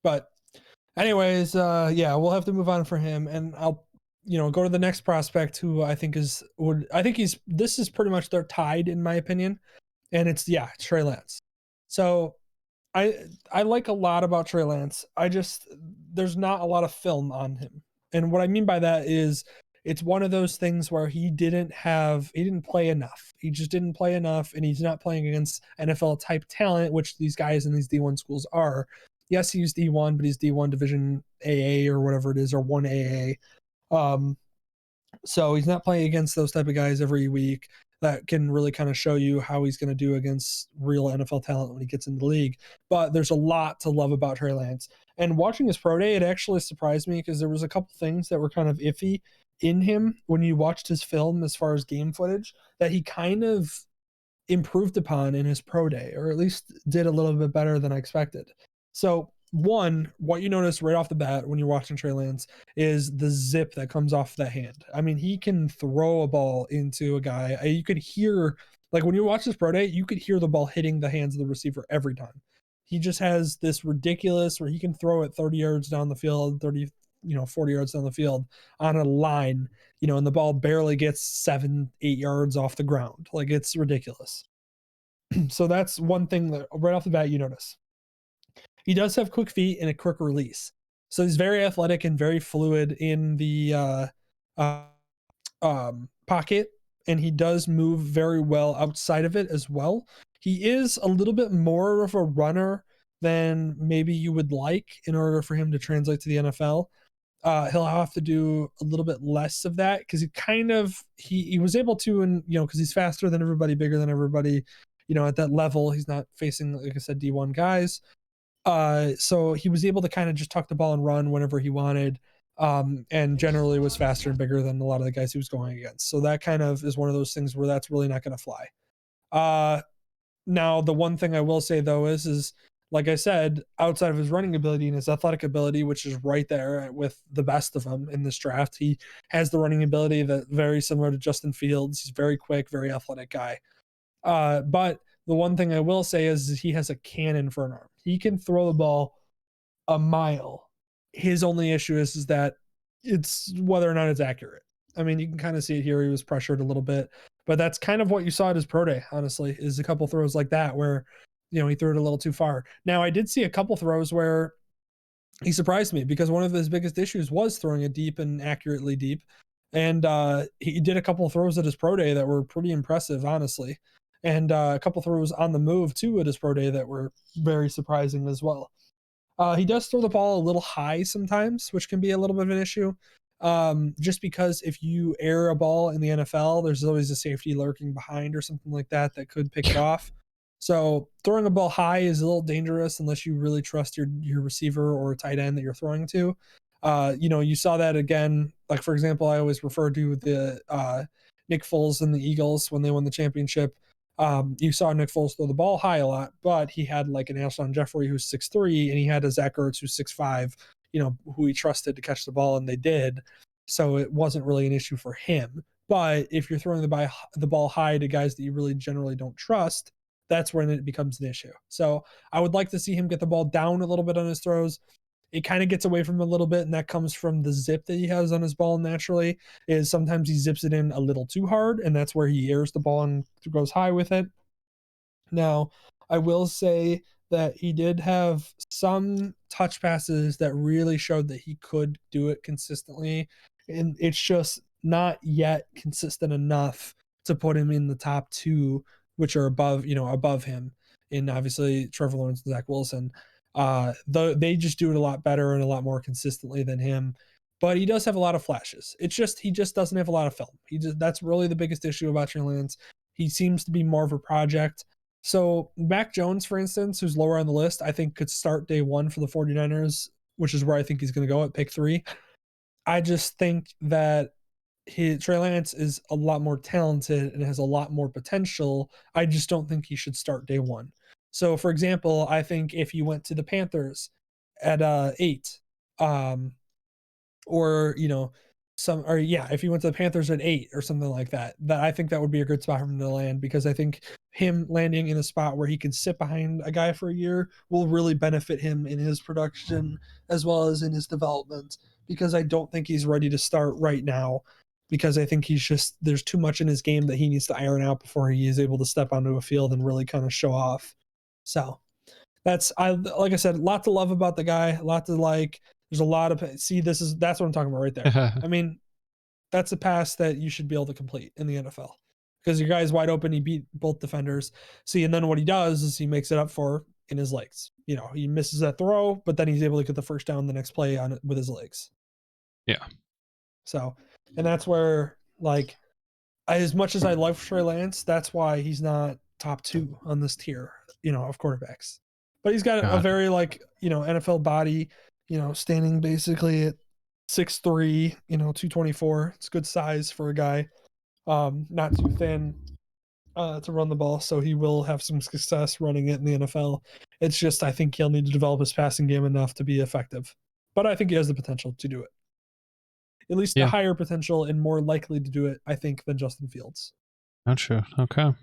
But anyways, yeah, we'll have to move on for him, and I'll go to the next prospect who I think this is pretty much they're tied in my opinion, and it's Trey Lance. So I like a lot about Trey Lance. There's not a lot of film on him. And what I mean by that is it's one of those things where he didn't play enough. He just didn't play enough, and he's not playing against NFL type talent, which these guys in these D1 schools are. Yes, he's D1, but he's D1 Division AA or whatever it is, or 1AA. So he's not playing against those type of guys every week that can really kind of show you how he's going to do against real NFL talent when he gets in the league. But there's a lot to love about Trey Lance. And watching his pro day, it actually surprised me because there was a couple things that were kind of iffy in him when you watched his film as far as game footage that he kind of improved upon in his pro day, or at least did a little bit better than I expected. So one, what you notice right off the bat when you're watching Trey Lance is the zip that comes off the hand. I mean, he can throw a ball into a guy. You could hear, like when you watch this pro day, you could hear the ball hitting the hands of the receiver every time. He just has this ridiculous where he can throw it 30 yards down the field, 40 yards down the field on a line, and the ball barely gets 7-8 yards off the ground. Like, it's ridiculous. So that's one thing that right off the bat you notice. He does have quick feet and a quick release. So he's very athletic and very fluid in the pocket, and he does move very well outside of it as well. He is a little bit more of a runner than maybe you would like in order for him to translate to the NFL. He'll have to do a little bit less of that because he was able to, and because he's faster than everybody, bigger than everybody, at that level. He's not facing, like I said, D1 guys. So he was able to kind of just tuck the ball and run whenever he wanted, and generally was faster and bigger than a lot of the guys he was going against. So that kind of is one of those things where that's really not going to fly. Now the one thing I will say though is like I said, outside of his running ability and his athletic ability, which is right there with the best of them in this draft, he has the running ability that very similar to Justin Fields. He's very quick, very athletic guy. But the one thing I will say is he has a cannon for an arm. He can throw the ball a mile. His only issue is that it's whether or not it's accurate. I mean, you can kind of see it here. He was pressured a little bit, but that's kind of what you saw at his pro day, honestly, is a couple throws like that where, he threw it a little too far. Now, I did see a couple throws where he surprised me because one of his biggest issues was throwing it deep and accurately deep. And he did a couple of throws at his pro day that were pretty impressive, honestly. And a couple throws on the move, too, at his pro day that were very surprising as well. He does throw the ball a little high sometimes, which can be a little bit of an issue. Just because if you air a ball in the NFL, there's always a safety lurking behind or something like that could pick it off. So throwing a ball high is a little dangerous unless you really trust your receiver or tight end that you're throwing to. You saw that again. Like, for example, I always refer to the Nick Foles and the Eagles when they won the championship. You saw Nick Foles throw the ball high a lot, but he had like an Alshon Jeffrey who's 6'3", and he had a Zach Ertz who's 6'5", who he trusted to catch the ball, and they did. So it wasn't really an issue for him. But if you're throwing the ball high to guys that you really generally don't trust, that's when it becomes an issue. So I would like to see him get the ball down a little bit on his throws. It kind of gets away from him a little bit, and that comes from the zip that he has on his ball naturally, is sometimes he zips it in a little too hard, and that's where he airs the ball and goes high with it. Now, I will say that he did have some touch passes that really showed that he could do it consistently, and it's just not yet consistent enough to put him in the top two, which are above him, in obviously Trevor Lawrence and Zach Wilson. They just do it a lot better and a lot more consistently than him. But he does have a lot of flashes. It's just he just doesn't have a lot of film. That's really the biggest issue about Trey Lance. He seems to be more of a project. So Mac Jones, for instance, who's lower on the list, I think could start day one for the 49ers, which is where I think he's going to go at pick 3. I just think that Trey Lance is a lot more talented and has a lot more potential. I just don't think he should start day one. So, for example, I think if you went to the Panthers at 8, or if he went to the Panthers at 8 or something like that, I think that would be a good spot for him to land, because I think him landing in a spot where he can sit behind a guy for a year will really benefit him in his production as well as in his development, because I don't think he's ready to start right now, because I think there's too much in his game that he needs to iron out before he is able to step onto a field and really kind of show off. So like I said, a lot to love about the guy, a lot to like. There's a lot of that's what I'm talking about right there. I mean, that's a pass that you should be able to complete in the NFL, because your guy's wide open. He beat both defenders. See, and then what he does is he makes it up for in his legs. He misses that throw, but then he's able to get the first down the next play on it with his legs. Yeah. So, and that's where, like, as much as I love Trey Lance, that's why he's not top 2 on this tier, of quarterbacks. But he's got a very, like, NFL body, standing basically at 6'3", 224. It's good size for a guy, not too thin to run the ball, so he will have some success running it in the NFL. It's just, I think he'll need to develop his passing game enough to be effective. But I think he has the potential to do it. At least a higher potential and more likely to do it, I think, than Justin Fields. Gotcha. Okay.